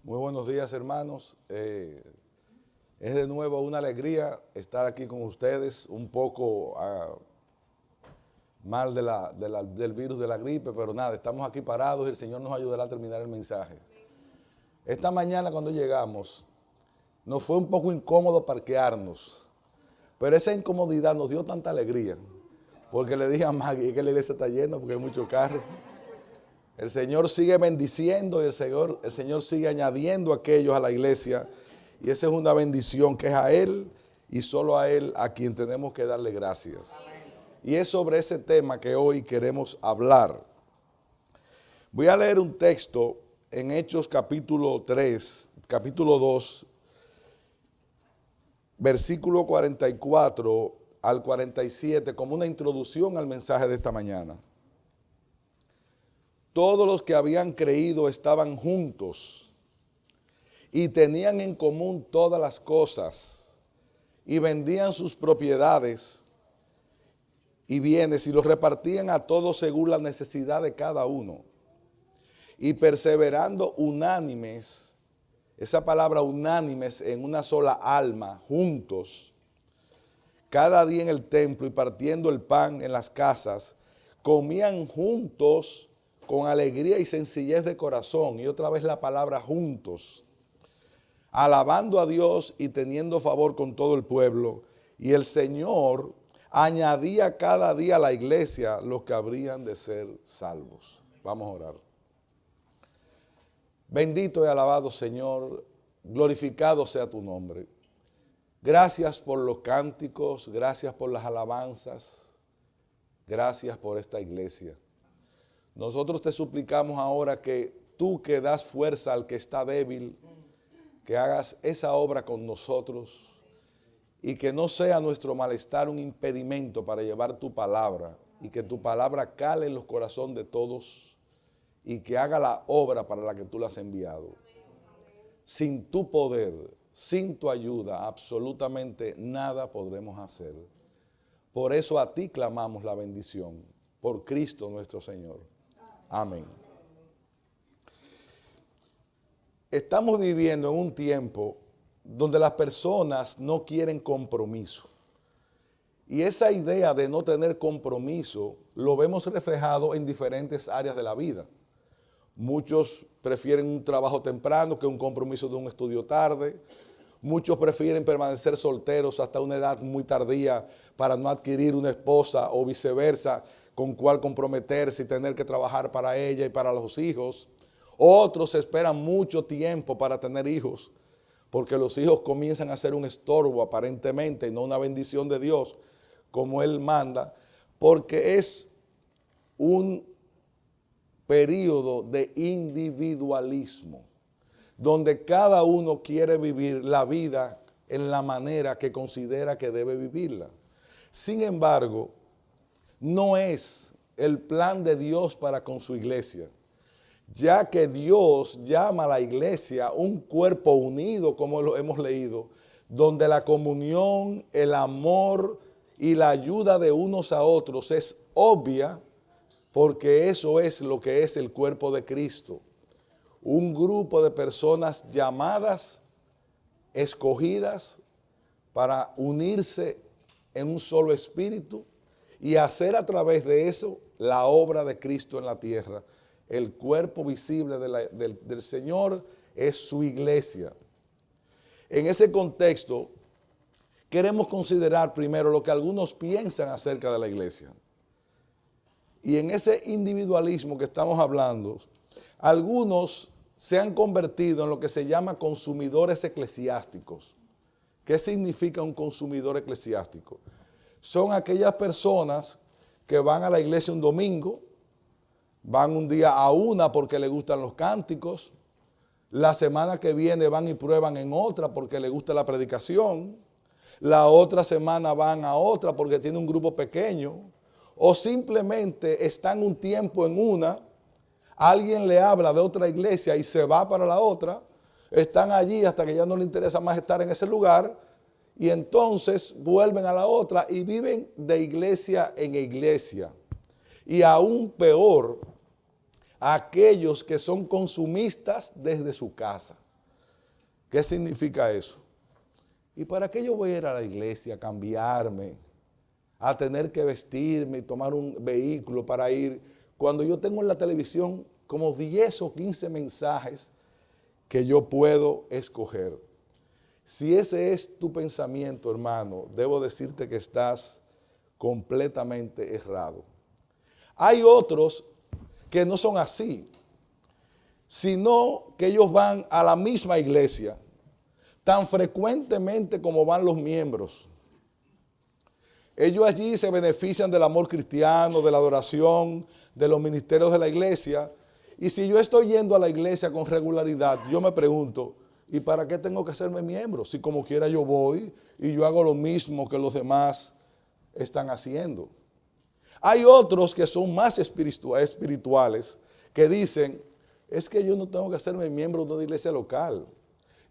Muy buenos días, hermanos. Es de nuevo una alegría estar aquí con ustedes, un poco mal del virus de la gripe, pero nada, estamos aquí parados y el Señor nos ayudará a terminar el mensaje. Esta mañana cuando llegamos, nos fue un poco incómodo parquearnos, pero esa incomodidad nos dio tanta alegría, porque le dije a Maggie que la iglesia está llena porque hay muchos carros. El Señor sigue bendiciendo y el Señor sigue añadiendo aquellos a la iglesia. Y esa es una bendición que es a Él y solo a Él a quien tenemos que darle gracias. Y es sobre ese tema que hoy queremos hablar. Voy a leer un texto en Hechos capítulo 3, capítulo 2, versículo 44 al 47, como una introducción al mensaje de esta mañana. Todos los que habían creído estaban juntos y tenían en común todas las cosas y vendían sus propiedades y bienes y los repartían a todos según la necesidad de cada uno. Y perseverando unánimes, esa palabra unánimes en una sola alma, juntos, cada día en el templo y partiendo el pan en las casas, comían juntos con alegría y sencillez de corazón, y otra vez la palabra juntos, alabando a Dios y teniendo favor con todo el pueblo. Y el Señor añadía cada día a la iglesia los que habrían de ser salvos. Vamos a orar. Bendito y alabado Señor, glorificado sea tu nombre. Gracias por los cánticos, gracias por las alabanzas, gracias por esta iglesia. Nosotros te suplicamos ahora que tú que das fuerza al que está débil, que hagas esa obra con nosotros y que no sea nuestro malestar un impedimento para llevar tu palabra y que tu palabra cale en los corazones de todos y que haga la obra para la que tú la has enviado. Sin tu poder, sin tu ayuda, absolutamente nada podremos hacer. Por eso a ti clamamos la bendición, por Cristo nuestro Señor. Amén. Estamos viviendo en un tiempo donde las personas no quieren compromiso. Y esa idea de no tener compromiso lo vemos reflejado en diferentes áreas de la vida. Muchos prefieren un trabajo temprano que un compromiso de un estudio tarde. Muchos prefieren permanecer solteros hasta una edad muy tardía para no adquirir una esposa o viceversa, con cuál comprometerse y tener que trabajar para ella y para los hijos. Otros esperan mucho tiempo para tener hijos, porque los hijos comienzan a ser un estorbo aparentemente y no una bendición de Dios, como Él manda, porque es un periodo de individualismo, donde cada uno quiere vivir la vida en la manera que considera que debe vivirla. Sin embargo, no es el plan de Dios para con su iglesia, ya que Dios llama a la iglesia un cuerpo unido, como lo hemos leído, donde la comunión, el amor y la ayuda de unos a otros es obvia, porque eso es lo que es el cuerpo de Cristo. Un grupo de personas llamadas, escogidas para unirse en un solo espíritu y hacer a través de eso la obra de Cristo en la tierra. El cuerpo visible del Señor es su iglesia. En ese contexto, queremos considerar primero lo que algunos piensan acerca de la iglesia. Y en ese individualismo que estamos hablando, algunos se han convertido en lo que se llama consumidores eclesiásticos. ¿Qué significa un consumidor eclesiástico? Son aquellas personas que van a la iglesia un domingo, van un día a una porque les gustan los cánticos, la semana que viene van y prueban en otra porque les gusta la predicación, la otra semana van a otra porque tiene un grupo pequeño, o simplemente están un tiempo en una, alguien le habla de otra iglesia y se va para la otra, están allí hasta que ya no les interesa más estar en ese lugar, y entonces vuelven a la otra y viven de iglesia en iglesia. Y aún peor, aquellos que son consumistas desde su casa. ¿Qué significa eso? ¿Y para qué yo voy a ir a la iglesia, a cambiarme, a tener que vestirme y tomar un vehículo para ir, cuando yo tengo en la televisión como 10 o 15 mensajes que yo puedo escoger? Si ese es tu pensamiento, hermano, debo decirte que estás completamente errado. Hay otros que no son así, sino que ellos van a la misma iglesia tan frecuentemente como van los miembros. Ellos allí se benefician del amor cristiano, de la adoración, de los ministerios de la iglesia. Y si yo estoy yendo a la iglesia con regularidad, yo me pregunto, ¿y para qué tengo que hacerme miembro? Si como quiera yo voy y yo hago lo mismo que los demás están haciendo. Hay otros que son más espirituales que dicen, es que yo no tengo que hacerme miembro de una iglesia local.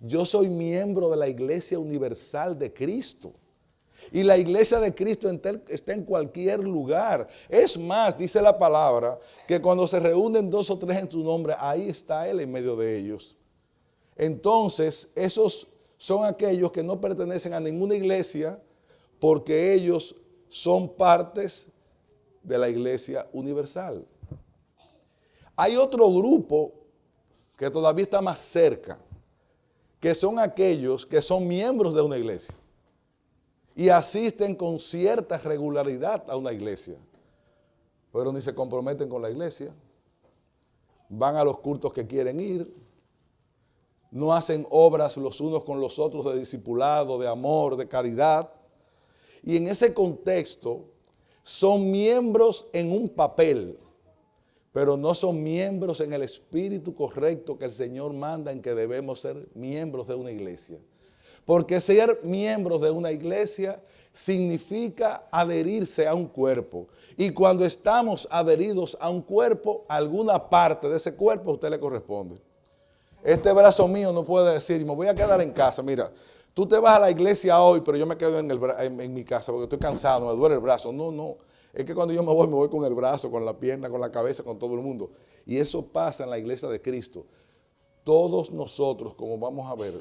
Yo soy miembro de la Iglesia Universal de Cristo. Y la iglesia de Cristo está en cualquier lugar. Es más, dice la palabra, que cuando se reúnen 2 o 3 en su nombre, ahí está Él en medio de ellos. Entonces, esos son aquellos que no pertenecen a ninguna iglesia porque ellos son partes de la Iglesia Universal. Hay otro grupo que todavía está más cerca, que son aquellos que son miembros de una iglesia y asisten con cierta regularidad a una iglesia, pero ni se comprometen con la iglesia, van a los cultos que quieren ir, no hacen obras los unos con los otros de discipulado, de amor, de caridad, y en ese contexto son miembros en un papel, pero no son miembros en el espíritu correcto que el Señor manda en que debemos ser miembros de una iglesia. Porque ser miembros de una iglesia significa adherirse a un cuerpo. Y cuando estamos adheridos a un cuerpo, alguna parte de ese cuerpo a usted le corresponde. Este brazo mío no puede decir, me voy a quedar en casa. Mira, tú te vas a la iglesia hoy, pero yo me quedo en mi casa porque estoy cansado, me duele el brazo. No. Es que cuando yo me voy con el brazo, con la pierna, con la cabeza, con todo el mundo. Y eso pasa en la iglesia de Cristo. Todos nosotros, como vamos a ver,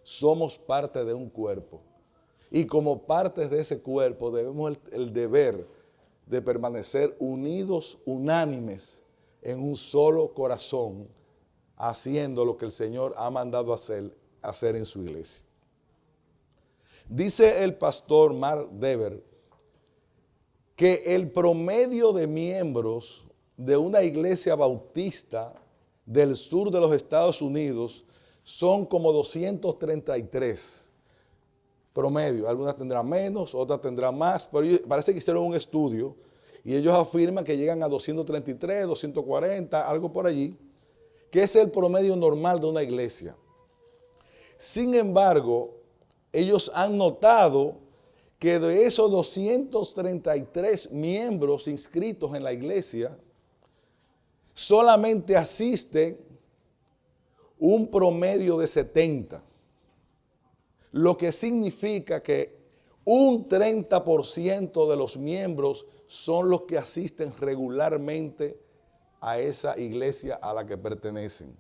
somos parte de un cuerpo. Y como partes de ese cuerpo debemos el deber de permanecer unidos, unánimes, en un solo corazón, haciendo lo que el Señor ha mandado hacer en su iglesia. Dice el pastor Mark Dever que el promedio de miembros de una iglesia bautista del sur de los Estados Unidos son como 233 promedio. Algunas tendrán menos, otras tendrán más, pero parece que hicieron un estudio y ellos afirman que llegan a 233, 240, algo por allí, que es el promedio normal de una iglesia. Sin embargo, ellos han notado que de esos 233 miembros inscritos en la iglesia, solamente asisten un promedio de 70, lo que significa que un 30% de los miembros son los que asisten regularmente a esa iglesia a la que pertenecen.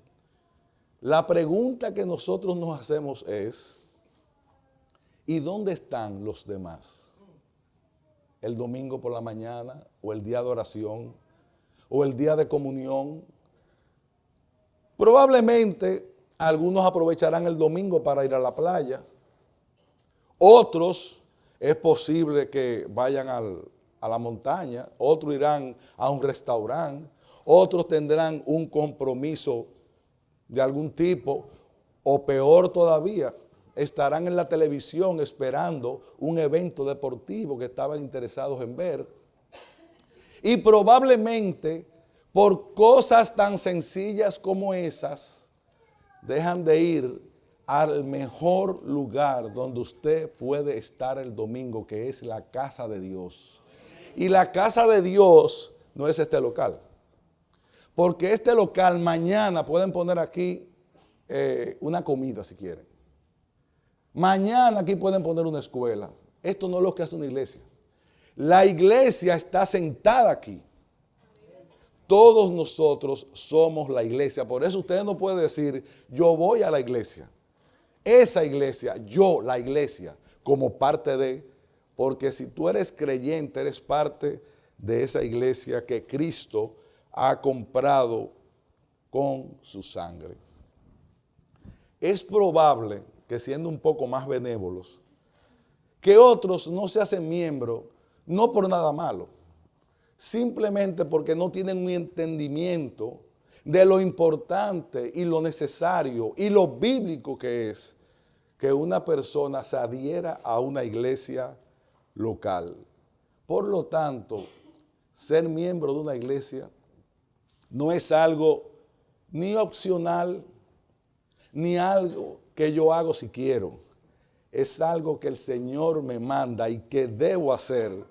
La pregunta que nosotros nos hacemos es, ¿y dónde están los demás? ¿El domingo por la mañana o el día de oración o el día de comunión? Probablemente algunos aprovecharán el domingo para ir a la playa. Otros es posible que vayan a la montaña. Otros irán a un restaurante. Otros tendrán un compromiso de algún tipo. O peor todavía, estarán en la televisión esperando un evento deportivo que estaban interesados en ver. Y probablemente por cosas tan sencillas como esas, dejan de ir al mejor lugar donde usted puede estar el domingo, que es la casa de Dios. Y la casa de Dios no es este local. Porque este local mañana pueden poner aquí una comida si quieren. Mañana aquí pueden poner una escuela. Esto no es lo que hace una iglesia. La iglesia está sentada aquí. Todos nosotros somos la iglesia. Por eso usted no puede decir, yo voy a la iglesia. esa iglesia, yo, la iglesia, como parte de, porque si tú eres creyente, eres parte de esa iglesia que Cristo ha comprado con su sangre. Es probable que, siendo un poco más benévolos, que otros no se hacen miembros, no por nada malo, simplemente porque no tienen un entendimiento de lo importante y lo necesario y lo bíblico que es que una persona se adhiera a una iglesia local. Por lo tanto, ser miembro de una iglesia no es algo ni opcional, ni algo que yo hago si quiero. Es algo que el Señor me manda y que debo hacer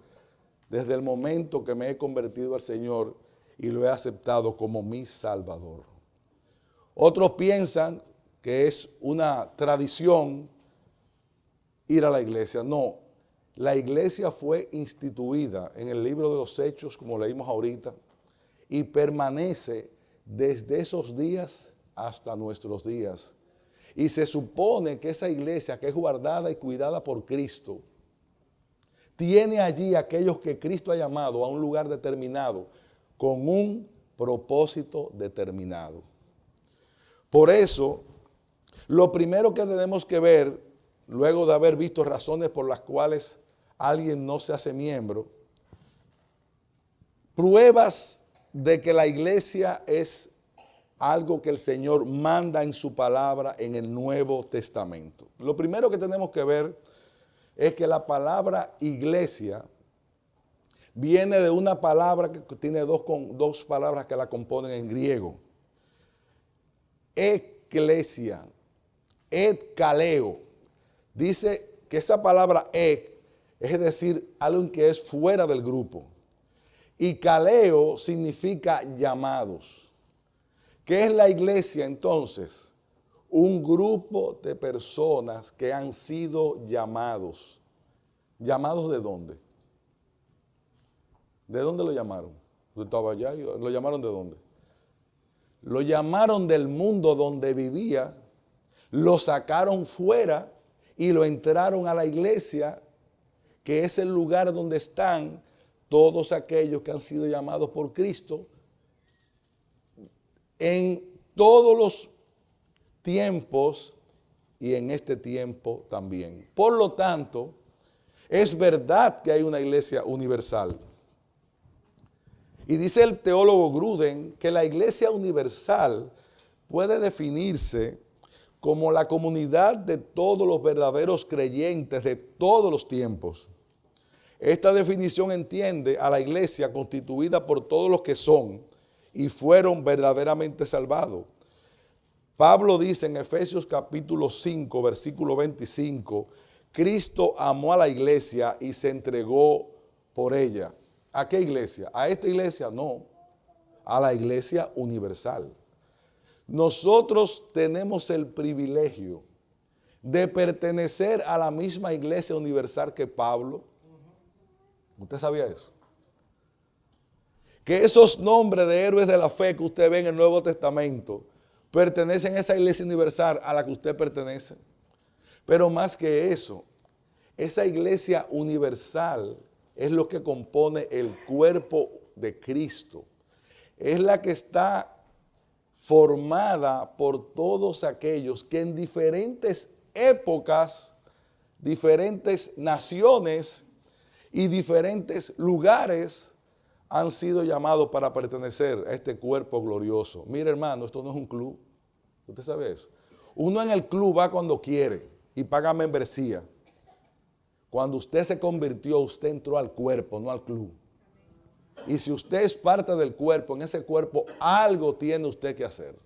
desde el momento que me he convertido al Señor y lo he aceptado como mi Salvador. Otros piensan que es una tradición ir a la iglesia. No, la iglesia fue instituida en el libro de los Hechos, como leímos ahorita, y permanece desde esos días hasta nuestros días. Y se supone que esa iglesia, que es guardada y cuidada por Cristo, tiene allí aquellos que Cristo ha llamado a un lugar determinado con un propósito determinado. Por eso, lo primero que tenemos que ver, luego de haber visto razones por las cuales alguien no se hace miembro, pruebas de que la iglesia es algo que el Señor manda en su palabra en el Nuevo Testamento. Lo primero que tenemos que ver es que la palabra iglesia viene de una palabra que tiene dos palabras que la componen en griego. Eclesia, kaleo. Dice que esa palabra es decir, algo que es fuera del grupo. Y kaleo significa llamados. ¿Qué es la iglesia entonces? Un grupo de personas que han sido llamados. ¿Llamados de dónde? ¿De dónde lo llamaron? Yo estaba allá, ¿lo llamaron de dónde? Lo llamaron del mundo donde vivía, lo sacaron fuera y lo entraron a la iglesia, que es el lugar donde están todos aquellos que han sido llamados por Cristo en todos los tiempos y en este tiempo también. Por lo tanto, es verdad que hay una iglesia universal. Y dice el teólogo Gruden que la iglesia universal puede definirse como la comunidad de todos los verdaderos creyentes de todos los tiempos. Esta definición entiende a la iglesia constituida por todos los que son y fueron verdaderamente salvados. Pablo dice en Efesios capítulo 5, versículo 25, Cristo amó a la iglesia y se entregó por ella. ¿A qué iglesia? ¿A esta iglesia? No, a la iglesia universal. Nosotros tenemos el privilegio de pertenecer a la misma iglesia universal que Pablo. ¿Usted sabía eso? Que esos nombres de héroes de la fe que usted ve en el Nuevo Testamento pertenecen a esa iglesia universal a la que usted pertenece. Pero más que eso, esa iglesia universal es lo que compone el cuerpo de Cristo. Es la que está formada por todos aquellos que en diferentes épocas, diferentes naciones y diferentes lugares han sido llamados para pertenecer a este cuerpo glorioso. Mire, hermano, esto no es un club. ¿Usted sabe eso? Uno en el club va cuando quiere y paga membresía. Cuando usted se convirtió, usted entró al cuerpo, no al club. Y si usted es parte del cuerpo, en ese cuerpo algo tiene usted que hacer.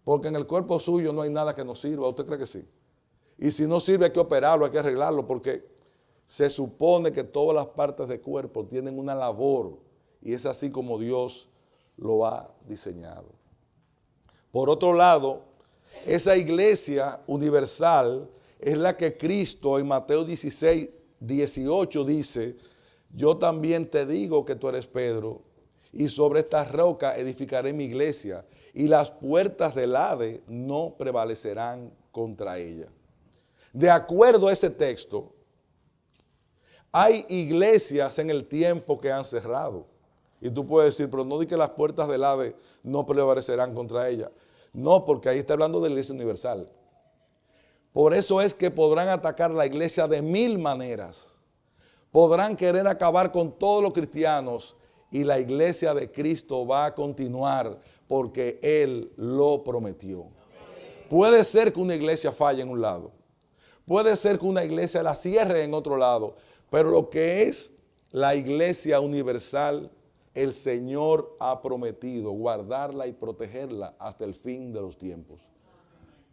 Porque en el cuerpo suyo no hay nada que nos sirva. ¿Usted cree que sí? Y si no sirve hay que operarlo, hay que arreglarlo, porque se supone que todas las partes del cuerpo tienen una labor. Y es así como Dios lo ha diseñado. Por otro lado, esa iglesia universal es la que Cristo en Mateo 16, 18 dice, yo también te digo que tú eres Pedro, y sobre esta roca edificaré mi iglesia, y las puertas del Hades no prevalecerán contra ella. De acuerdo a ese texto, hay iglesias en el tiempo que han cerrado. Y tú puedes decir, pero no di que las puertas del Hades no prevalecerán contra ella. No, porque ahí está hablando de la iglesia universal. Por eso es que podrán atacar la iglesia de 1000 maneras. Podrán querer acabar con todos los cristianos y la iglesia de Cristo va a continuar porque Él lo prometió. Puede ser que una iglesia falle en un lado. Puede ser que una iglesia la cierre en otro lado. Pero lo que es la iglesia universal, el Señor ha prometido guardarla y protegerla hasta el fin de los tiempos.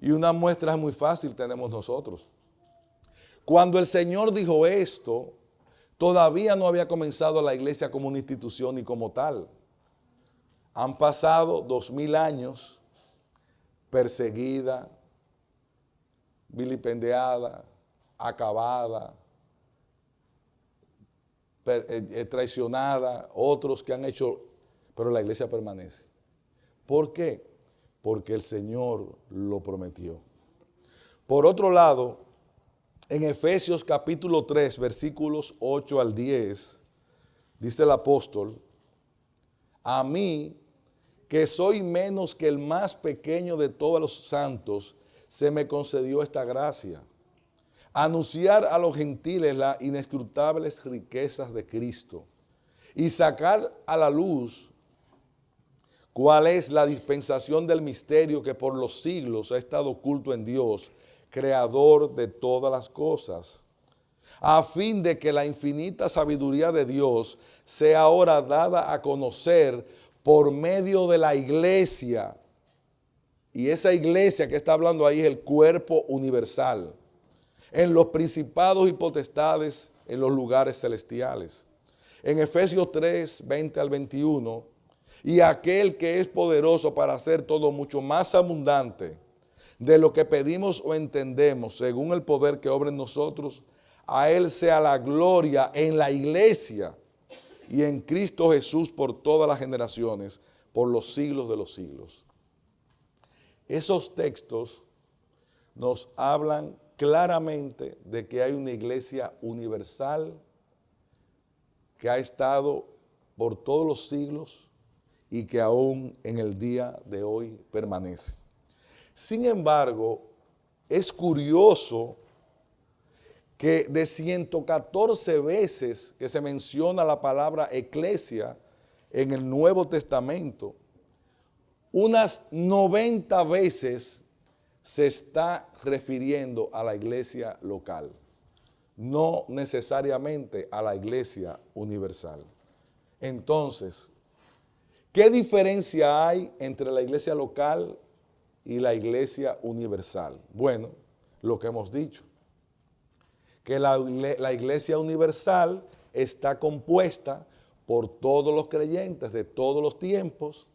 Y una muestra muy fácil tenemos nosotros. Cuando el Señor dijo esto, todavía no había comenzado la iglesia como una institución y como tal. Han pasado 2000 años perseguida, vilipendiada, acabada, traicionada, otros que han hecho, pero la iglesia permanece. ¿Por qué? Porque el Señor lo prometió. Por otro lado, en Efesios capítulo 3, versículos 8 al 10, dice el apóstol, a mí, que soy menos que el más pequeño de todos los santos, se me concedió esta gracia, anunciar a los gentiles las inescrutables riquezas de Cristo y sacar a la luz cuál es la dispensación del misterio que por los siglos ha estado oculto en Dios, creador de todas las cosas, a fin de que la infinita sabiduría de Dios sea ahora dada a conocer por medio de la iglesia. Y esa iglesia que está hablando ahí es el cuerpo universal, en los principados y potestades en los lugares celestiales. En Efesios 3, 20 al 21, y aquel que es poderoso para hacer todo mucho más abundante de lo que pedimos o entendemos, según el poder que obra en nosotros, a Él sea la gloria en la iglesia y en Cristo Jesús por todas las generaciones, por los siglos de los siglos. Esos textos nos hablan claramente de que hay una iglesia universal que ha estado por todos los siglos y que aún en el día de hoy permanece. Sin embargo, es curioso que de 114 veces que se menciona la palabra eclesia en el Nuevo Testamento, unas 90 veces se está refiriendo a la iglesia local, no necesariamente a la iglesia universal. Entonces, ¿qué diferencia hay entre la iglesia local y la iglesia universal? Bueno, lo que hemos dicho, que la iglesia universal está compuesta por todos los creyentes de todos los tiempos,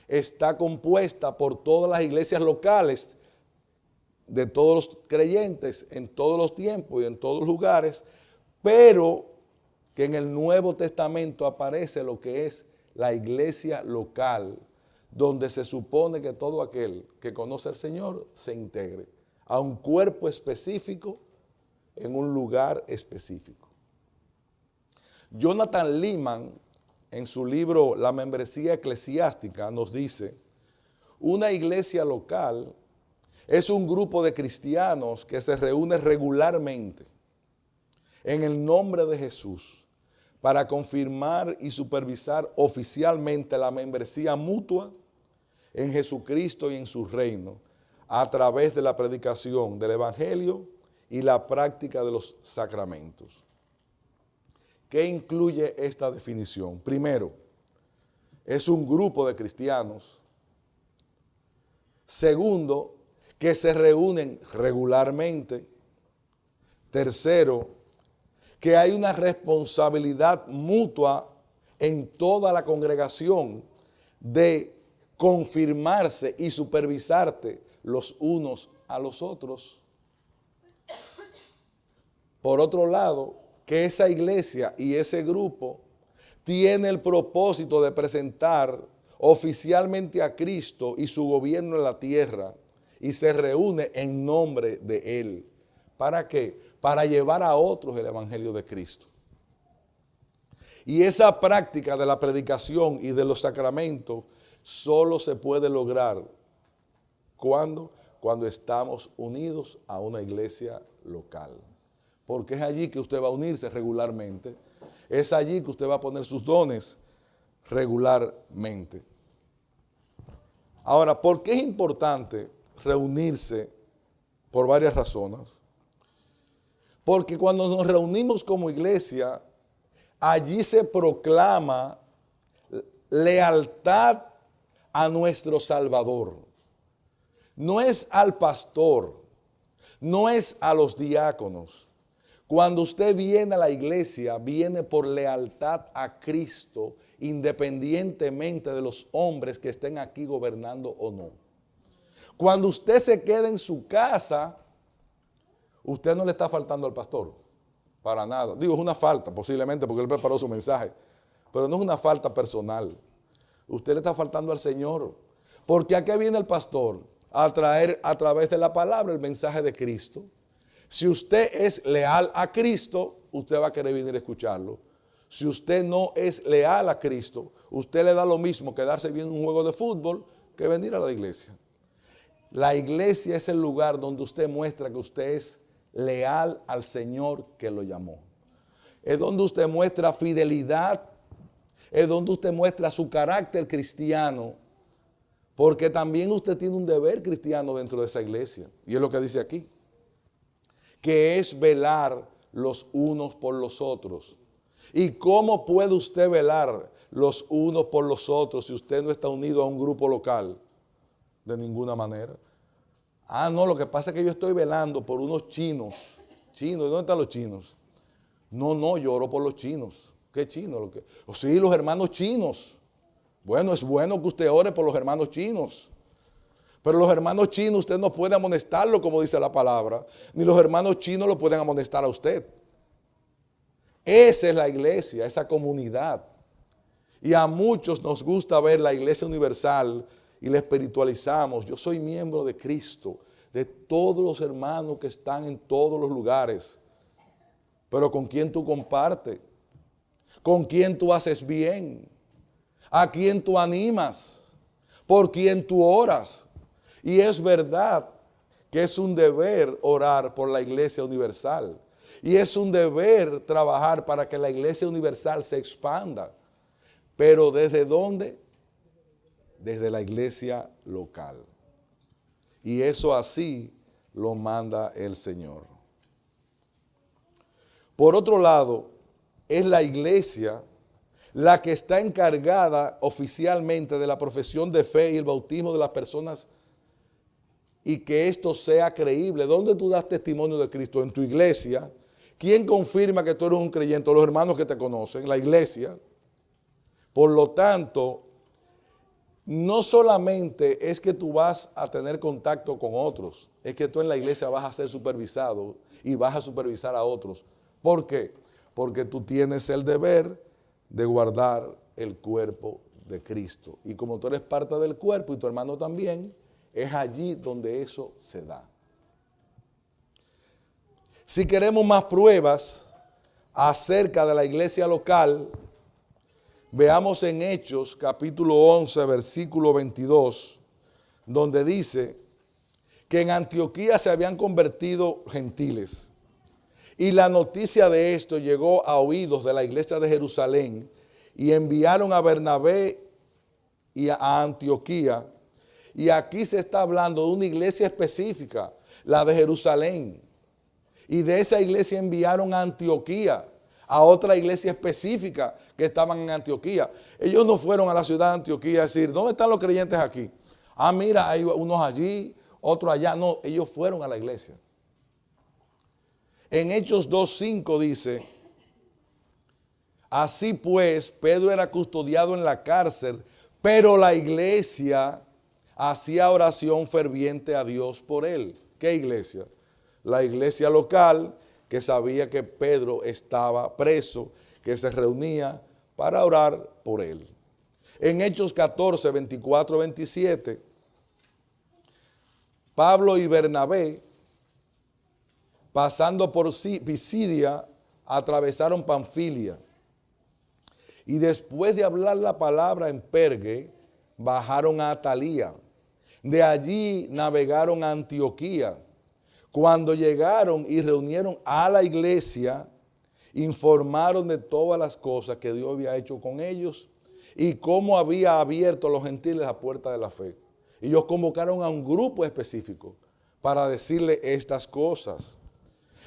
está compuesta por todas las iglesias locales de todos los creyentes en todos los tiempos y en todos los lugares, pero que en el Nuevo Testamento aparece lo que es la iglesia local, donde se supone que todo aquel que conoce al Señor se integre a un cuerpo específico en un lugar específico. Jonathan Leeman, en su libro La membresía eclesiástica, nos dice, una iglesia local es un grupo de cristianos que se reúne regularmente en el nombre de Jesús para confirmar y supervisar oficialmente la membresía mutua en Jesucristo y en su reino a través de la predicación del Evangelio y la práctica de los sacramentos. ¿Qué incluye esta definición? Primero, es un grupo de cristianos. Segundo, que se reúnen regularmente. Tercero, que hay una responsabilidad mutua en toda la congregación de confirmarse y supervisarte los unos a los otros. Por otro lado, que esa iglesia y ese grupo tiene el propósito de presentar oficialmente a Cristo y su gobierno en la tierra y se reúne en nombre de Él. ¿Para qué? Para llevar a otros el Evangelio de Cristo. Y esa práctica de la predicación y de los sacramentos solo se puede lograr cuando estamos unidos a una iglesia local. Porque es allí que usted va a unirse regularmente. Es allí que usted va a poner sus dones regularmente. Ahora, ¿por qué es importante reunirse? Por varias razones. Porque cuando nos reunimos como iglesia, allí se proclama lealtad a nuestro Salvador. No es al pastor, no es a los diáconos. Cuando usted viene a la iglesia, viene por lealtad a Cristo, independientemente de los hombres que estén aquí gobernando o no. Cuando usted se queda en su casa, usted no le está faltando al pastor, para nada. Digo, es una falta posiblemente porque él preparó su mensaje, pero no es una falta personal. Usted le está faltando al Señor. Porque ¿a qué viene el pastor? A traer a través de la palabra el mensaje de Cristo. Si usted es leal a Cristo, usted va a querer venir a escucharlo. Si usted no es leal a Cristo, usted le da lo mismo quedarse viendo un juego de fútbol que venir a la iglesia. La iglesia es el lugar donde usted muestra que usted es leal al Señor que lo llamó. Es donde usted muestra fidelidad, es donde usted muestra su carácter cristiano, porque también usted tiene un deber cristiano dentro de esa iglesia. Y es lo que dice aquí, que es velar los unos por los otros. ¿Y cómo puede usted velar los unos por los otros si usted no está unido a un grupo local? De ninguna manera. Ah, no, lo que pasa es que yo estoy velando por unos chinos. ¿Chinos? ¿Dónde están los chinos? No, yo oro por los chinos. ¿Qué chinos? Sí, los hermanos chinos. Bueno, es bueno que usted ore por los hermanos chinos. Pero los hermanos chinos usted no puede amonestarlo como dice la palabra. Ni los hermanos chinos lo pueden amonestar a usted. Esa es la iglesia, esa comunidad. Y a muchos nos gusta ver la iglesia universal y la espiritualizamos. Yo soy miembro de Cristo, de todos los hermanos que están en todos los lugares. Pero ¿con quién tú compartes? ¿Con quién tú haces bien? ¿A quién tú animas? ¿Por quién tú oras? Y es verdad que es un deber orar por la iglesia universal. Y es un deber trabajar para que la iglesia universal se expanda. Pero ¿desde dónde? Desde la iglesia local. Y eso así lo manda el Señor. Por otro lado, es la iglesia la que está encargada oficialmente de la profesión de fe y el bautismo de las personas y que esto sea creíble. ¿Dónde tú das testimonio de Cristo? En tu iglesia. ¿Quién confirma que tú eres un creyente? Los hermanos que te conocen, la iglesia. Por lo tanto, no solamente es que tú vas a tener contacto con otros, es que tú en la iglesia vas a ser supervisado y vas a supervisar a otros. ¿Por qué? Porque tú tienes el deber de guardar el cuerpo de Cristo. Y como tú eres parte del cuerpo y tu hermano también, es allí donde eso se da. Si queremos más pruebas acerca de la iglesia local, veamos en Hechos capítulo 11, versículo 22, donde dice que en Antioquía se habían convertido gentiles. Y la noticia de esto llegó a oídos de la iglesia de Jerusalén y enviaron a Bernabé y a Antioquía. Y aquí se está hablando de una iglesia específica, la de Jerusalén. Y de esa iglesia enviaron a Antioquía, a otra iglesia específica que estaban en Antioquía. Ellos no fueron a la ciudad de Antioquía a decir, ¿dónde están los creyentes aquí? Ah, mira, hay unos allí, otros allá. No, ellos fueron a la iglesia. En Hechos 2:5 dice, así pues, Pedro era custodiado en la cárcel, pero la iglesia hacía oración ferviente a Dios por él. ¿Qué iglesia? La iglesia local que sabía que Pedro estaba preso, que se reunía para orar por él. En Hechos 14, 24, 27, Pablo y Bernabé, pasando por Pisidia, atravesaron Panfilia. Y después de hablar la palabra en Pergue, bajaron a Atalía. De allí navegaron a Antioquía. Cuando llegaron y reunieron a la iglesia, informaron de todas las cosas que Dios había hecho con ellos y cómo había abierto a los gentiles la puerta de la fe. Ellos convocaron a un grupo específico para decirle estas cosas.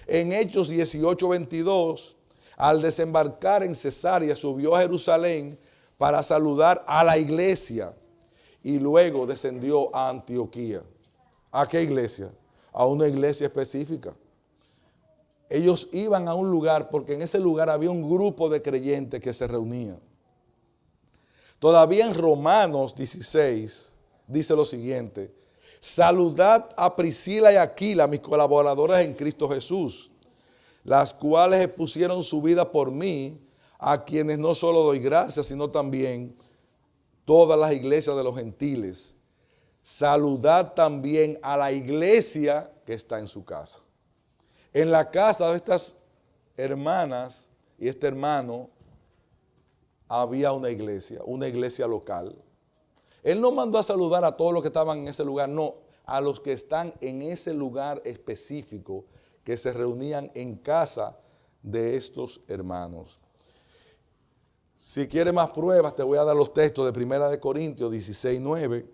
En Hechos 18:22, al desembarcar en Cesarea, subió a Jerusalén para saludar a la iglesia y luego descendió a Antioquía. ¿A qué iglesia? A una iglesia específica. Ellos iban a un lugar porque en ese lugar había un grupo de creyentes que se reunían. Todavía en Romanos 16 dice lo siguiente: saludad a Priscila y Aquila, mis colaboradoras en Cristo Jesús, las cuales expusieron su vida por mí, a quienes no solo doy gracias, sino también todas las iglesias de los gentiles. Saludad también a la iglesia que está en su casa. En la casa de estas hermanas y este hermano había una iglesia local. Él no mandó a saludar a todos los que estaban en ese lugar, no, a los que están en ese lugar específico que se reunían en casa de estos hermanos. Si quieres más pruebas, te voy a dar los textos de 1 de Corintios 19,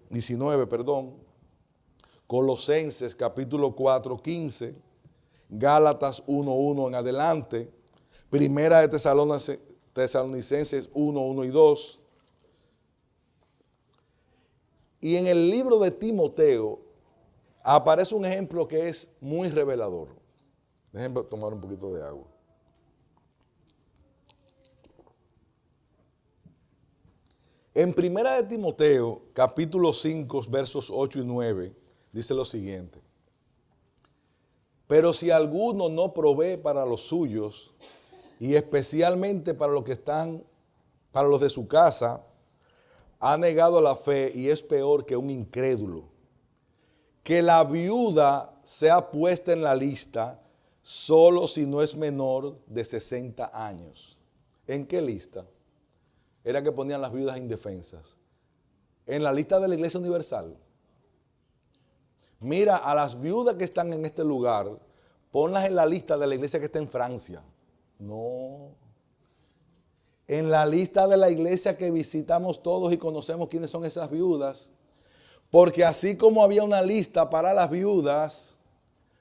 Colosenses capítulo 4, 15, Gálatas 1:1 en adelante, 1 de Tesalonicenses 1:1 y 2. Y en el libro de Timoteo aparece un ejemplo que es muy revelador. Déjenme tomar un poquito de agua. En 1 de Timoteo, capítulo 5, versos 8 y 9, dice lo siguiente: pero si alguno no provee para los suyos, y especialmente para los que están, para los de su casa, ha negado la fe y es peor que un incrédulo. Que la viuda sea puesta en la lista solo si no es menor de 60 años. ¿En qué lista? Era que ponían las viudas indefensas. En la lista de la Iglesia Universal. Mira, a las viudas que están en este lugar, ponlas en la lista de la iglesia que está en Francia. No. En la lista de la iglesia que visitamos todos y conocemos quiénes son esas viudas. Porque así como había una lista para las viudas,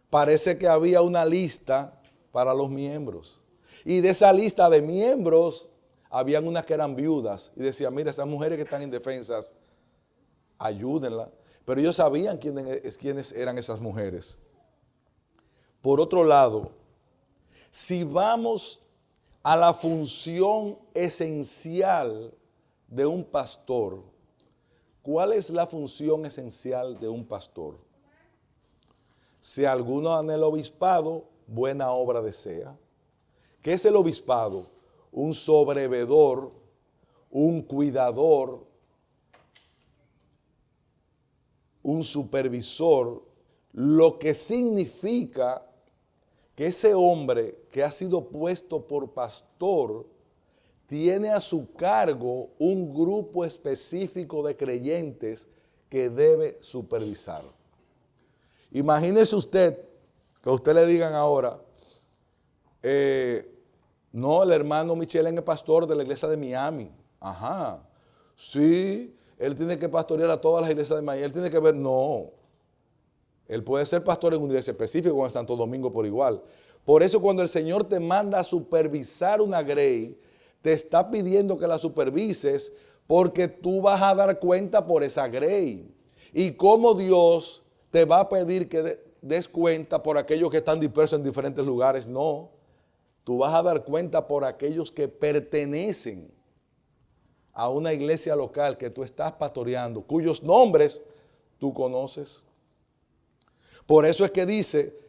parece que había una lista para los miembros. Y de esa lista de miembros, habían unas que eran viudas. Y decían, mira, esas mujeres que están indefensas, ayúdenlas. Pero ellos sabían quiénes eran esas mujeres. Por otro lado, si vamos a la función esencial de un pastor, ¿cuál es la función esencial de un pastor? Si alguno anhela obispado, buena obra desea. ¿Qué es el obispado? Un sobrevedor, un cuidador, un supervisor, lo que significa que ese hombre que ha sido puesto por pastor tiene a su cargo un grupo específico de creyentes que debe supervisar. Imagínese usted que a usted le digan ahora, no, el hermano Michelén es pastor de la iglesia de Miami. Ajá, sí, él tiene que pastorear a todas las iglesias de Miami. Él tiene que ver, no. Él puede ser pastor en una iglesia específica o en Santo Domingo por igual. Por eso cuando el Señor te manda a supervisar una grey, te está pidiendo que la supervises porque tú vas a dar cuenta por esa grey. Y cómo Dios te va a pedir que des cuenta por aquellos que están dispersos en diferentes lugares, no. Tú vas a dar cuenta por aquellos que pertenecen a una iglesia local que tú estás pastoreando, cuyos nombres tú conoces. Por eso es que dice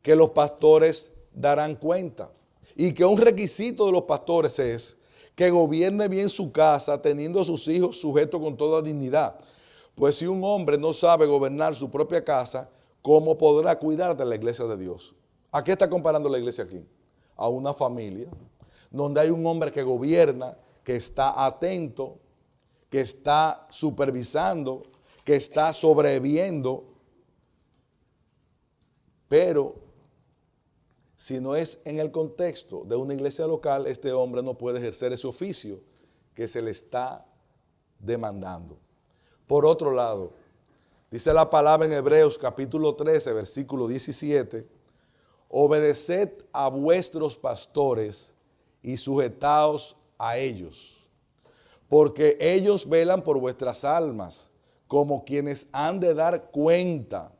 que los pastores darán cuenta. Y que un requisito de los pastores es que gobierne bien su casa, teniendo a sus hijos sujetos con toda dignidad. Pues si un hombre no sabe gobernar su propia casa, ¿cómo podrá cuidar de la iglesia de Dios? ¿A qué está comparando la iglesia aquí? A una familia donde hay un hombre que gobierna, que está atento, que está supervisando, que está sobreviviendo. Pero si no es en el contexto de una iglesia local, este hombre no puede ejercer ese oficio que se le está demandando. Por otro lado, dice la palabra en Hebreos capítulo 13, versículo 17, obedeced a vuestros pastores y sujetaos a ellos, porque ellos velan por vuestras almas, como quienes han de dar cuenta.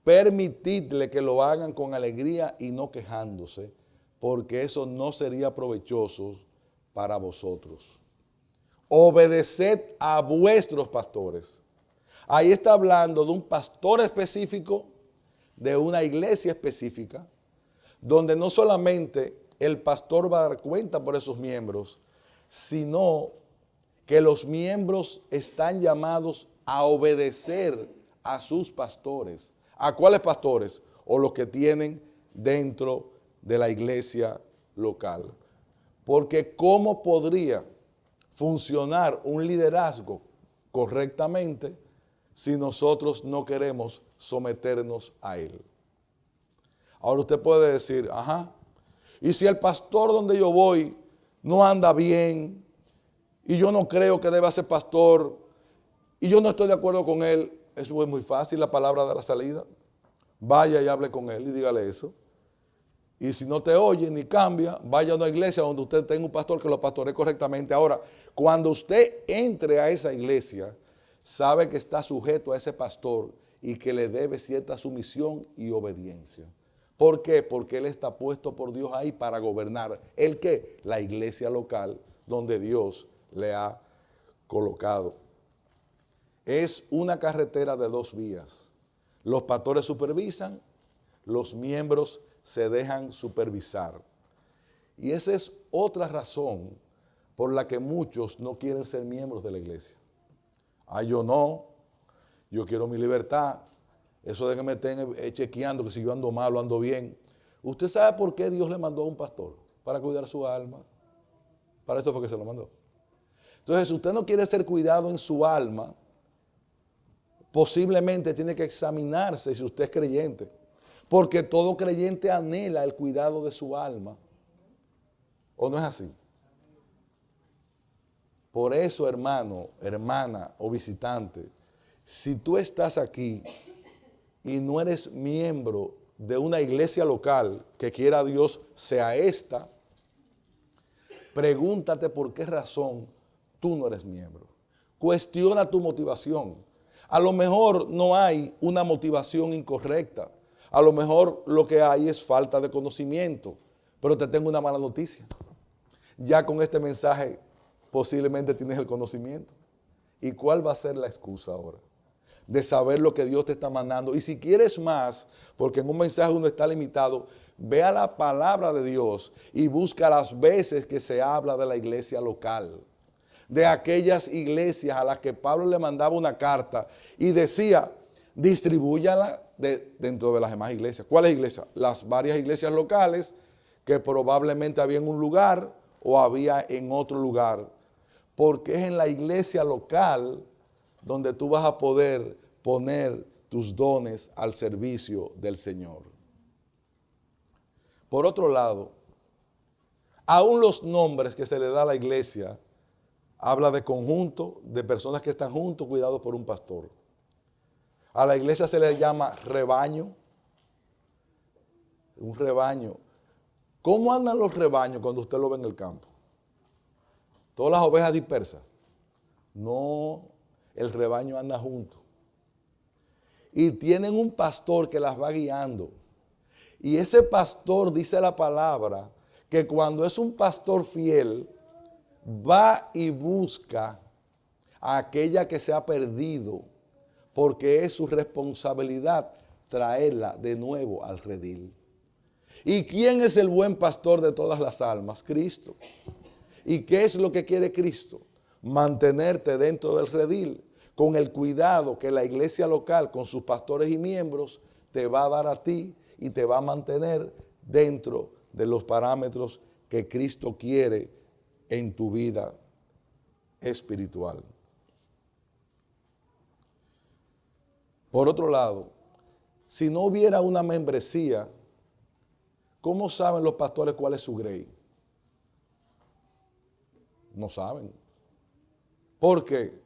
Permitidle que lo hagan con alegría y no quejándose, porque eso no sería provechoso para vosotros. Obedeced a vuestros pastores. Ahí está hablando de un pastor específico, de una iglesia específica, donde no solamente el pastor va a dar cuenta por esos miembros, sino que los miembros están llamados a obedecer a sus pastores. ¿A cuáles pastores? O los que tienen dentro de la iglesia local. Porque ¿cómo podría funcionar un liderazgo correctamente si nosotros no queremos someternos a él? Ahora usted puede decir, ajá, y si el pastor donde yo voy no anda bien y yo no creo que deba ser pastor y yo no estoy de acuerdo con él, eso es muy fácil, la palabra de la salida. Vaya y hable con él y dígale eso. Y si no te oye ni cambia, vaya a una iglesia donde usted tenga un pastor que lo pastoree correctamente. Ahora, cuando usted entre a esa iglesia, sabe que está sujeto a ese pastor y que le debe cierta sumisión y obediencia. ¿Por qué? Porque él está puesto por Dios ahí para gobernar. ¿El qué? La iglesia local donde Dios le ha colocado. Es una carretera de dos vías. Los pastores supervisan, los miembros se dejan supervisar. Y esa es otra razón por la que muchos no quieren ser miembros de la iglesia. Yo no, yo quiero mi libertad. Eso de que me estén chequeando que si yo ando mal o ando bien. ¿Usted sabe por qué Dios le mandó a un pastor? Para cuidar su alma. Para eso fue que se lo mandó. Entonces, si usted no quiere ser cuidado en su alma, posiblemente tiene que examinarse si usted es creyente. Porque todo creyente anhela el cuidado de su alma. ¿O no es así? Por eso, hermano, hermana o visitante, si tú estás aquí y no eres miembro de una iglesia local, que quiera Dios sea esta, pregúntate por qué razón tú no eres miembro. Cuestiona tu motivación. A lo mejor no hay una motivación incorrecta. A lo mejor lo que hay es falta de conocimiento. Pero te tengo una mala noticia. Ya con este mensaje posiblemente tienes el conocimiento. ¿Y cuál va a ser la excusa ahora? De saber lo que Dios te está mandando. Y si quieres más, porque en un mensaje uno está limitado, ve a la palabra de Dios y busca las veces que se habla de la iglesia local. De aquellas iglesias a las que Pablo le mandaba una carta y decía, distribúyala dentro de las demás iglesias. ¿Cuáles iglesias? Las varias iglesias locales que probablemente había en un lugar o había en otro lugar. Porque es en la iglesia local donde tú vas a poder poner tus dones al servicio del Señor. Por otro lado, aún los nombres que se le da a la iglesia habla de conjunto, de personas que están juntos, cuidados por un pastor. A la iglesia se le llama rebaño, un rebaño. ¿Cómo andan los rebaños cuando usted lo ve en el campo? Todas las ovejas dispersas. No, el rebaño anda junto. Y tienen un pastor que las va guiando. Y ese pastor, dice la palabra, que cuando es un pastor fiel, va y busca a aquella que se ha perdido, porque es su responsabilidad traerla de nuevo al redil. ¿Y quién es el buen pastor de todas las almas? Cristo. ¿Y qué es lo que quiere Cristo? Mantenerte dentro del redil. con el cuidado que la iglesia local, con sus pastores y miembros, te va a dar a ti y te va a mantener dentro de los parámetros que Cristo quiere en tu vida espiritual. Por otro lado, si no hubiera una membresía, ¿cómo saben los pastores cuál es su grey? No saben. ¿Por qué?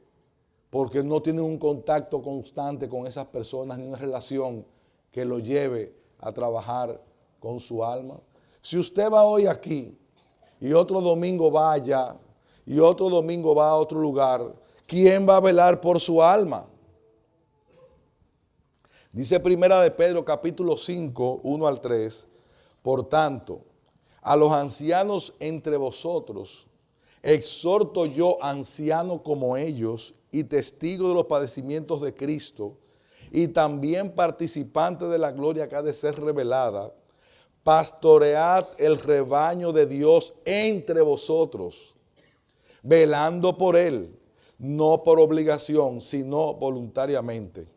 Porque no tienen un contacto constante con esas personas ni una relación que lo lleve a trabajar con su alma. Si usted va hoy aquí y otro domingo va allá y otro domingo va a otro lugar, ¿quién va a velar por su alma? Dice Primera de Pedro capítulo 5, 1 al 3, por tanto, a los ancianos entre vosotros, exhorto yo, anciano como ellos, y testigo de los padecimientos de Cristo, y también participante de la gloria que ha de ser revelada, pastoread el rebaño de Dios entre vosotros, velando por él, no por obligación, sino voluntariamente,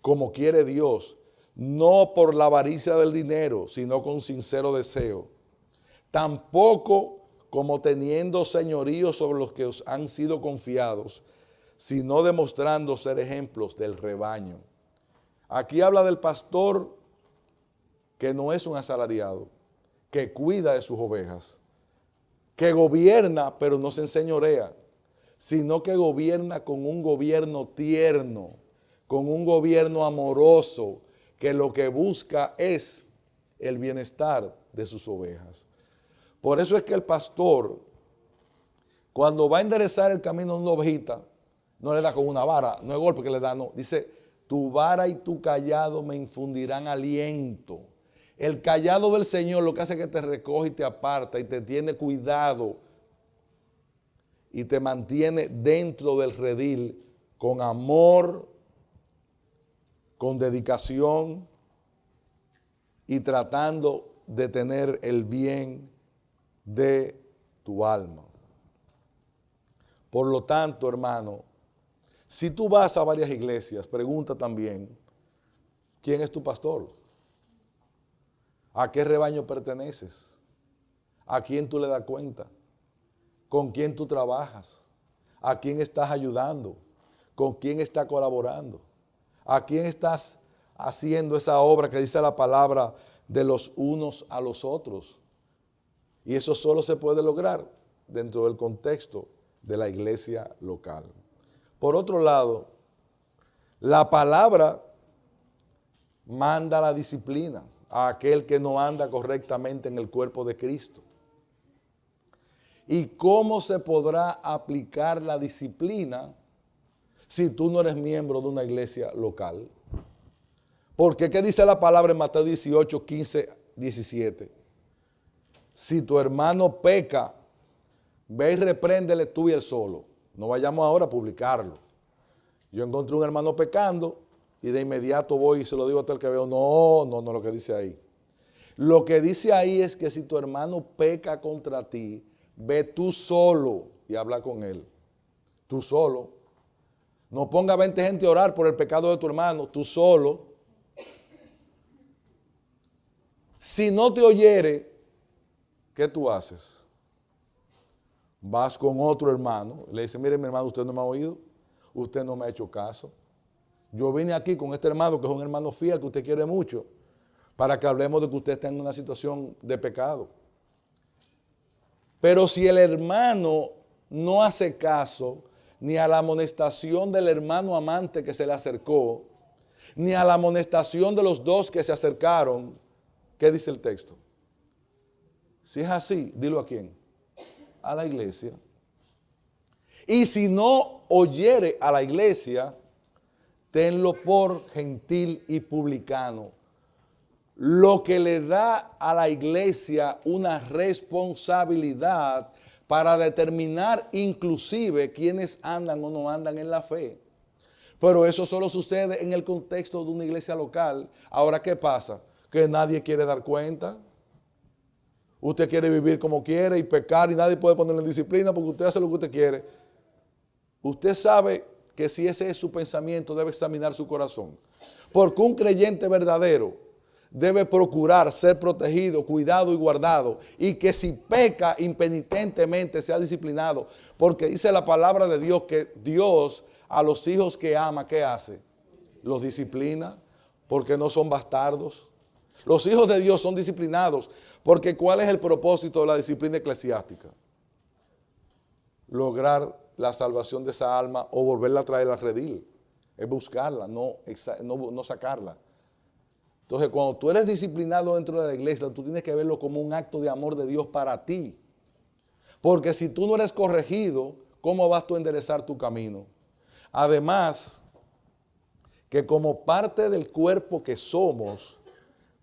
como quiere Dios, no por la avaricia del dinero, sino con sincero deseo. Tampoco como teniendo señorío sobre los que os han sido confiados, sino demostrando ser ejemplos del rebaño. Aquí habla del pastor que no es un asalariado, que cuida de sus ovejas, que gobierna pero no se enseñorea, sino que gobierna con un gobierno tierno, con un gobierno amoroso, que lo que busca es el bienestar de sus ovejas. Por eso es que el pastor, cuando va a enderezar el camino de una ovejita, no le da con una vara, no es golpe que le da, no. Dice, tu vara y tu callado me infundirán aliento. El callado del Señor lo que hace es que te recoge y te aparta y te tiene cuidado y te mantiene dentro del redil con amor, con dedicación y tratando de tener el bien de tu alma. Por lo tanto, hermano, si tú vas a varias iglesias, pregunta también, ¿quién es tu pastor? ¿A qué rebaño perteneces? ¿A quién tú le das cuenta? ¿Con quién tú trabajas? ¿A quién estás ayudando? ¿Con quién estás colaborando? ¿A quién estás haciendo esa obra que dice la palabra de los unos a los otros? Y eso solo se puede lograr dentro del contexto de la iglesia local. Por otro lado, la palabra manda la disciplina a aquel que no anda correctamente en el cuerpo de Cristo. ¿Y cómo se podrá aplicar la disciplina si tú no eres miembro de una iglesia local? Porque ¿qué dice la palabra en Mateo 18, 15, 17? Si tu hermano peca, ve y repréndele tú y él solo. No vayamos ahora a publicarlo. Yo encontré un hermano pecando y de inmediato voy y se lo digo a todo el que veo. No, lo que dice ahí. Lo que dice ahí es que si tu hermano peca contra ti, ve tú solo y habla con él. Tú solo. No ponga 20 gente a orar por el pecado de tu hermano, tú solo. Si no te oyere, ¿qué tú haces? Vas con otro hermano, le dice, mire mi hermano, usted no me ha oído, usted no me ha hecho caso. Yo vine aquí con este hermano que es un hermano fiel, que usted quiere mucho, para que hablemos de que usted está en una situación de pecado. Pero si el hermano no hace caso ni a la amonestación del hermano amante que se le acercó, ni a la amonestación de los dos que se acercaron, ¿qué dice el texto? Si es así, dilo a quién. A la iglesia. Y si no oyere a la iglesia, tenlo por gentil y publicano. Lo que le da a la iglesia una responsabilidad para determinar inclusive quiénes andan o no andan en la fe. Pero eso solo sucede en el contexto de una iglesia local. Ahora, ¿qué pasa? Que nadie quiere dar cuenta. Usted quiere vivir como quiere y pecar y nadie puede ponerle en disciplina porque usted hace lo que usted quiere. Usted sabe que si ese es su pensamiento, debe examinar su corazón. Porque un creyente verdadero debe procurar ser protegido, cuidado y guardado. Y que si peca impenitentemente sea disciplinado. Porque dice la palabra de Dios que Dios a los hijos que ama, ¿qué hace? Los disciplina porque no son bastardos. Los hijos de Dios son disciplinados porque ¿cuál es el propósito de la disciplina eclesiástica? Lograr la salvación de esa alma o volverla a traer al redil. Es buscarla, no sacarla. Entonces, cuando tú eres disciplinado dentro de la iglesia, tú tienes que verlo como un acto de amor de Dios para ti. Porque si tú no eres corregido, ¿cómo vas tú a enderezar tu camino? Además, que como parte del cuerpo que somos,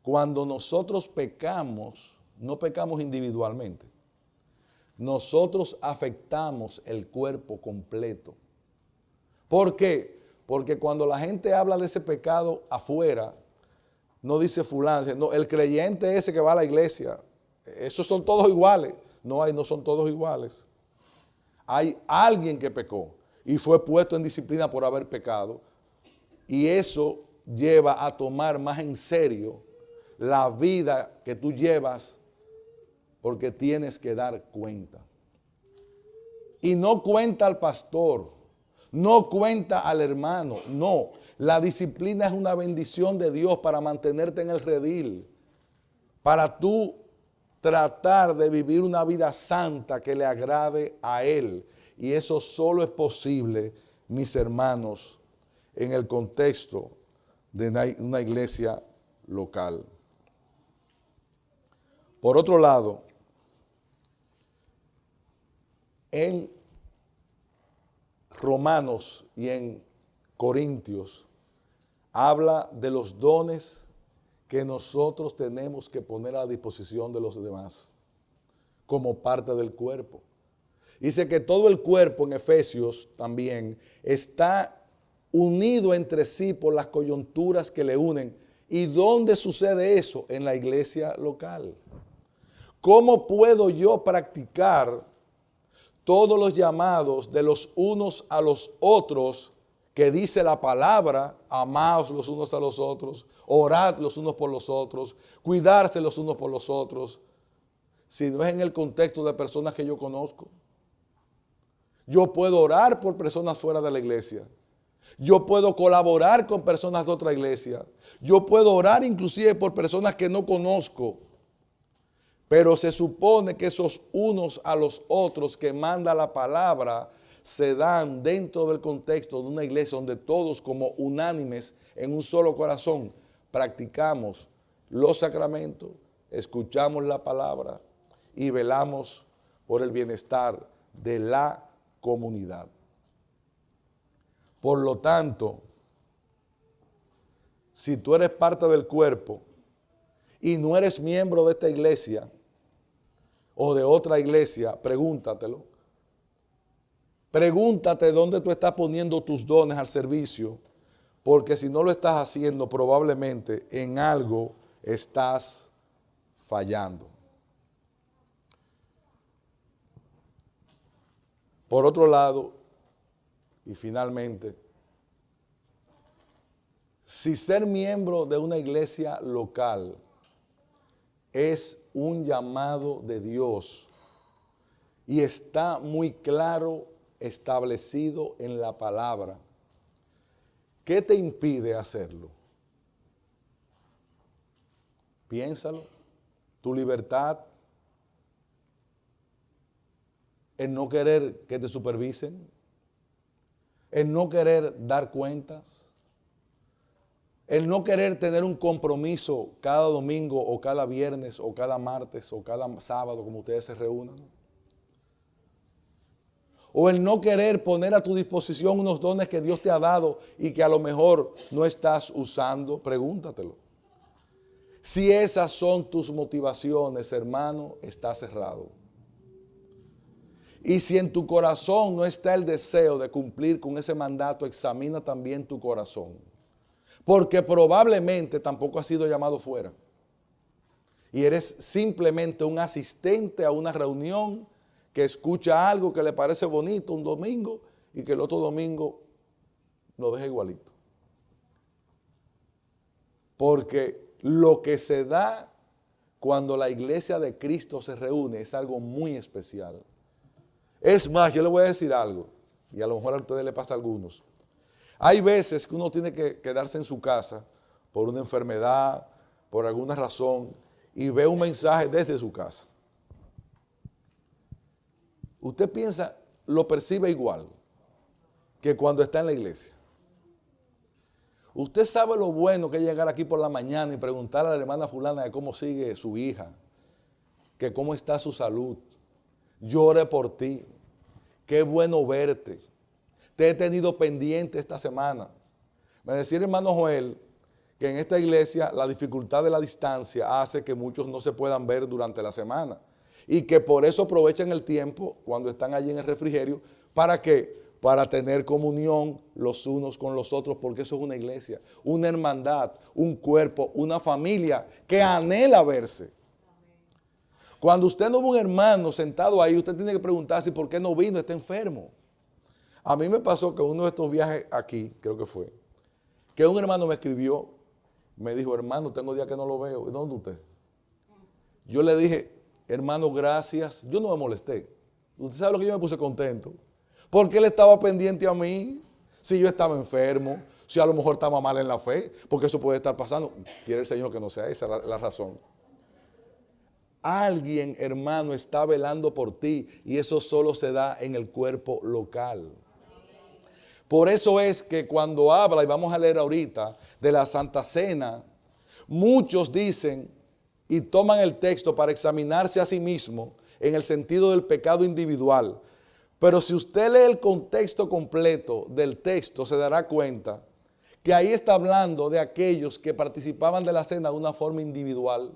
cuando nosotros pecamos, no pecamos individualmente. Nosotros afectamos el cuerpo completo. ¿Por qué? Porque cuando la gente habla de ese pecado afuera, no dice fulano, no, el creyente ese que va a la iglesia, esos son todos iguales. No son todos iguales. Hay alguien que pecó y fue puesto en disciplina por haber pecado. Y eso lleva a tomar más en serio la vida que tú llevas porque tienes que dar cuenta. Y no cuenta al pastor, no cuenta al hermano, no. La disciplina es una bendición de Dios para mantenerte en el redil, para tú tratar de vivir una vida santa que le agrade a Él. Y eso solo es posible, mis hermanos, en el contexto de una iglesia local. Por otro lado, en Romanos y en Corintios habla de los dones que nosotros tenemos que poner a la disposición de los demás como parte del cuerpo. Dice que todo el cuerpo en Efesios también está unido entre sí por las coyunturas que le unen. ¿Y dónde sucede eso? En la iglesia local. ¿Cómo puedo yo practicar todos los llamados de los unos a los otros que dice la palabra? Amaos los unos a los otros, orad los unos por los otros, cuidarse los unos por los otros, si no es en el contexto de personas que yo conozco? Yo puedo orar por personas fuera de la iglesia. Yo puedo colaborar con personas de otra iglesia. Yo puedo orar inclusive por personas que no conozco. Pero se supone que esos unos a los otros que manda la palabra se dan dentro del contexto de una iglesia donde todos como unánimes en un solo corazón practicamos los sacramentos, escuchamos la palabra y velamos por el bienestar de la comunidad. Por lo tanto, si tú eres parte del cuerpo y no eres miembro de esta iglesia o de otra iglesia, pregúntatelo. Pregúntate dónde tú estás poniendo tus dones al servicio, porque si no lo estás haciendo, probablemente en algo estás fallando. Por otro lado, y finalmente, si ser miembro de una iglesia local es un llamado de Dios y está muy claro establecido en la palabra, ¿qué te impide hacerlo? Piénsalo. Tu libertad, el no querer que te supervisen, el no querer dar cuentas, el no querer tener un compromiso cada domingo o cada viernes o cada martes o cada sábado como ustedes se reúnan. O el no querer poner a tu disposición unos dones que Dios te ha dado y que a lo mejor no estás usando, pregúntatelo. Si esas son tus motivaciones, hermano, está cerrado. Y si en tu corazón no está el deseo de cumplir con ese mandato, examina también tu corazón. Porque probablemente tampoco has sido llamado fuera. Y eres simplemente un asistente a una reunión que escucha algo que le parece bonito un domingo y que el otro domingo nos deja igualito. Porque lo que se da cuando la iglesia de Cristo se reúne es algo muy especial. Es más, yo le voy a decir algo, y a lo mejor a ustedes les pasa a algunos. Hay veces que uno tiene que quedarse en su casa por una enfermedad, por alguna razón, y ve un mensaje desde su casa. Usted piensa, lo percibe igual que cuando está en la iglesia. Usted sabe lo bueno que es llegar aquí por la mañana y preguntarle a la hermana fulana de cómo sigue su hija, que cómo está su salud. Yo oré por ti. Qué bueno verte. Te he tenido pendiente esta semana. Me decía el hermano Joel que en esta iglesia la dificultad de la distancia hace que muchos no se puedan ver durante la semana y que por eso aprovechan el tiempo cuando están allí en el refrigerio. ¿Para qué? Para tener comunión los unos con los otros, porque eso es una iglesia, una hermandad, un cuerpo, una familia que anhela verse. Cuando usted no ve un hermano sentado ahí, usted tiene que preguntarse por qué no vino, está enfermo. A mí me pasó que uno de estos viajes aquí, creo que fue, que un hermano me escribió, me dijo, hermano, tengo días que no lo veo. ¿Y dónde usted? Yo le dije, hermano, gracias. Yo no me molesté. Usted sabe lo que yo me puse contento. Porque él estaba pendiente a mí. Si yo estaba enfermo, si a lo mejor estaba mal en la fe, porque eso puede estar pasando. Quiere el Señor que no sea esa la razón. Alguien, hermano, está velando por ti y eso solo se da en el cuerpo local. Por eso es que cuando habla, y vamos a leer ahorita, de la Santa Cena, muchos dicen y toman el texto para examinarse a sí mismos en el sentido del pecado individual. Pero si usted lee el contexto completo del texto, se dará cuenta que ahí está hablando de aquellos que participaban de la cena de una forma individual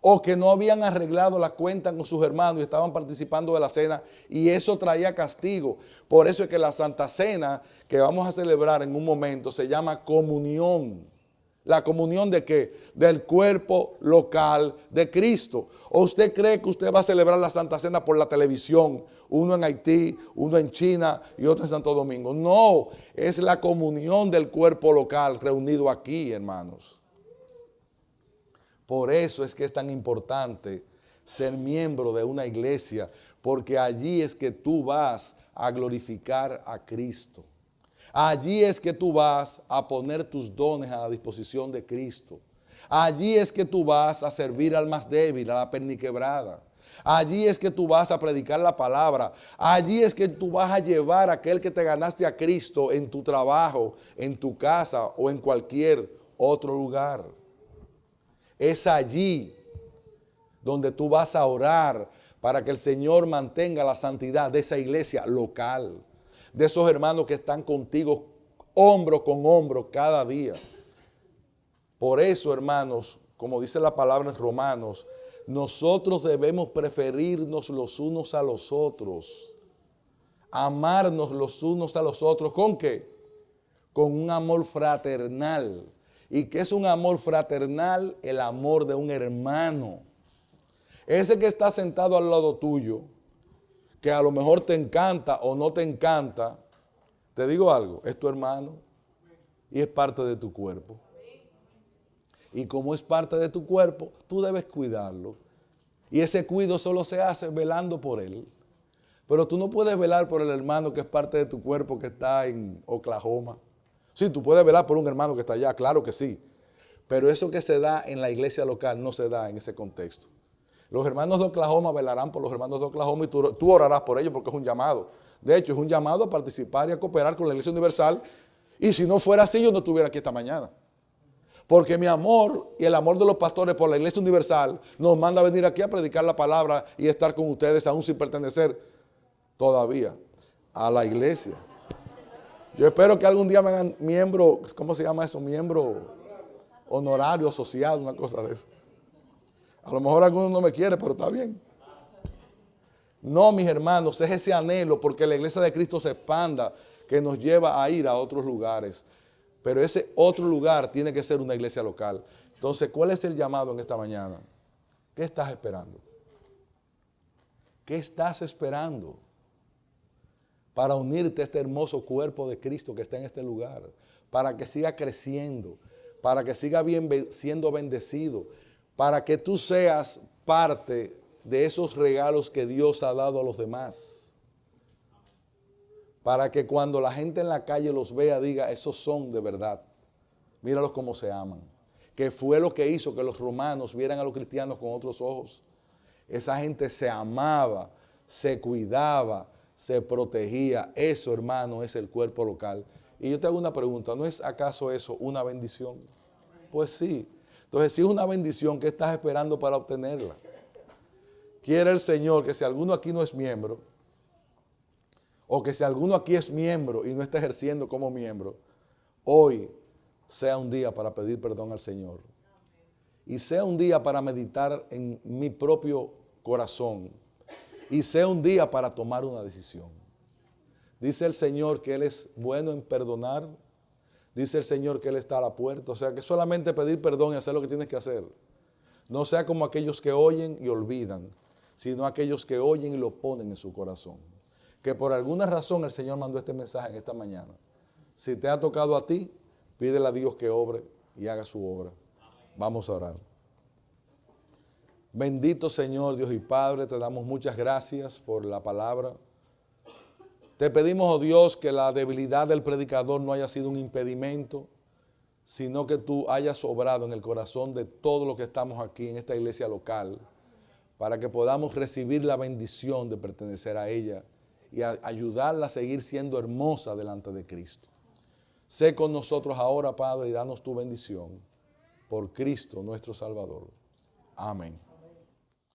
o que no habían arreglado la cuenta con sus hermanos y estaban participando de la cena y eso traía castigo. Por eso es que la Santa Cena que vamos a celebrar en un momento se llama comunión. ¿La comunión de qué? Del cuerpo local de Cristo. ¿O usted cree que usted va a celebrar la Santa Cena por la televisión? Uno en Haití, uno en China y otro en Santo Domingo. No, es la comunión del cuerpo local reunido aquí, hermanos. Por eso es que es tan importante ser miembro de una iglesia, porque allí es que tú vas a glorificar a Cristo. Allí es que tú vas a poner tus dones a la disposición de Cristo. Allí es que tú vas a servir al más débil, a la perniquebrada. Allí es que tú vas a predicar la palabra. Allí es que tú vas a llevar a aquel que te ganaste a Cristo en tu trabajo, en tu casa o en cualquier otro lugar. Es allí donde tú vas a orar para que el Señor mantenga la santidad de esa iglesia local, de esos hermanos que están contigo hombro con hombro cada día. Por eso, hermanos, como dice la palabra en Romanos, nosotros debemos preferirnos los unos a los otros, amarnos los unos a los otros. ¿Con qué? Con un amor fraternal. ¿Y qué es un amor fraternal? El amor de un hermano. Ese que está sentado al lado tuyo, que a lo mejor te encanta o no te encanta, te digo algo, es tu hermano y es parte de tu cuerpo. Y como es parte de tu cuerpo, tú debes cuidarlo. Y ese cuidado solo se hace velando por él. Pero tú no puedes velar por el hermano que es parte de tu cuerpo que está en Oklahoma. Sí, tú puedes velar por un hermano que está allá, claro que sí. Pero eso que se da en la iglesia local no se da en ese contexto. Los hermanos de Oklahoma velarán por los hermanos de Oklahoma y tú orarás por ellos porque es un llamado. De hecho, es un llamado a participar y a cooperar con la Iglesia Universal. Y si no fuera así, yo no estuviera aquí esta mañana. Porque mi amor y el amor de los pastores por la Iglesia Universal nos manda a venir aquí a predicar la palabra y estar con ustedes aún sin pertenecer todavía a la iglesia. Yo espero que algún día me hagan miembro, ¿cómo se llama eso? Miembro honorario, asociado, una cosa de eso. A lo mejor alguno no me quiere, pero está bien. No, mis hermanos, es ese anhelo porque la iglesia de Cristo se expanda que nos lleva a ir a otros lugares. Pero ese otro lugar tiene que ser una iglesia local. Entonces, ¿cuál es el llamado en esta mañana? ¿Qué estás esperando? ¿Qué estás esperando? para unirte a este hermoso cuerpo de Cristo que está en este lugar, para que siga creciendo, para que siga siendo bendecido, para que tú seas parte de esos regalos que Dios ha dado a los demás. Para que cuando la gente en la calle los vea, diga, esos son de verdad. Míralos cómo se aman. Que fue lo que hizo que los romanos vieran a los cristianos con otros ojos. Esa gente se amaba, se cuidaba, se protegía. Eso, hermano, es el cuerpo local. Y yo te hago una pregunta, ¿no es acaso eso una bendición? Pues sí. Entonces, si es una bendición, ¿qué estás esperando para obtenerla? Quiere el Señor que si alguno aquí no es miembro, o que si alguno aquí es miembro y no está ejerciendo como miembro, hoy sea un día para pedir perdón al Señor. Y sea un día para meditar en mi propio corazón. Y sea un día para tomar una decisión. Dice el Señor que Él es bueno en perdonar. Dice el Señor que Él está a la puerta. O sea que solamente pedir perdón y hacer lo que tienes que hacer. No sea como aquellos que oyen y olvidan, sino aquellos que oyen y lo ponen en su corazón. Que por alguna razón el Señor mandó este mensaje en esta mañana. Si te ha tocado a ti, pídele a Dios que obre y haga su obra. Vamos a orar. Bendito Señor, Dios y Padre, te damos muchas gracias por la palabra. Te pedimos, oh Dios, que la debilidad del predicador no haya sido un impedimento, sino que tú hayas obrado en el corazón de todos los que estamos aquí en esta iglesia local, para que podamos recibir la bendición de pertenecer a ella y ayudarla a seguir siendo hermosa delante de Cristo. Sé con nosotros ahora, Padre, y danos tu bendición por Cristo nuestro Salvador. Amén.